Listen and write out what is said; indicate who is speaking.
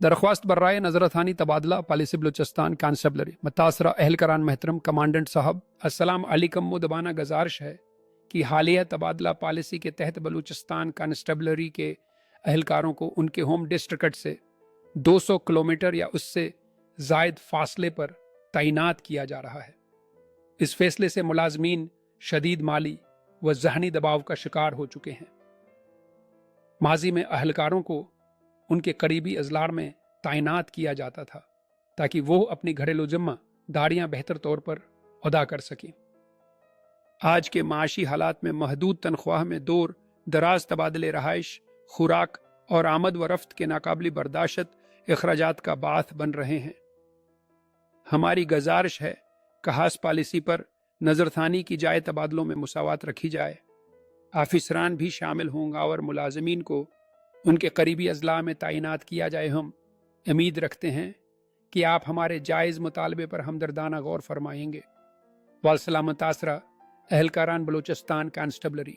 Speaker 1: درخواست برائے نظرثانی تبادلہ پالیسی بلوچستان کانسٹیبلری متاثرہ اہلکاران محترم کمانڈنٹ صاحب السلام علیکم مدبانہ گزارش ہے کہ حالیہ تبادلہ پالیسی کے تحت بلوچستان کانسٹیبلری کے اہلکاروں کو ان کے ہوم ڈسٹرکٹ سے 200 کلومیٹر یا اس سے زائد فاصلے پر تعینات کیا جا رہا ہے۔ اس فیصلے سے ملازمین شدید مالی و ذہنی دباؤ کا شکار ہو چکے ہیں۔ ماضی میں اہلکاروں کو ان کے قریبی اضلاع میں تعینات کیا جاتا تھا تاکہ وہ اپنی گھریلو ذمہ داریاں بہتر طور پر ادا کر سکیں۔ آج کے معاشی حالات میں محدود تنخواہ میں دور دراز تبادلے رہائش، خوراک اور آمد و رفت کے ناقابل برداشت اخراجات کا باعث بن رہے ہیں۔ ہماری گزارش ہے کہ خاص پالیسی پر نظر ثانی کی جائے، تبادلوں میں مساوات رکھی جائے، آفیسران بھی شامل ہوں گا اور ملازمین کو ان کے قریبی اضلاع میں تعینات کیا جائے۔ ہم امید رکھتے ہیں کہ آپ ہمارے جائز مطالبے پر ہمدردانہ غور فرمائیں گے۔ والسلام متاثرہ اہلکاران بلوچستان کانسٹیبلری۔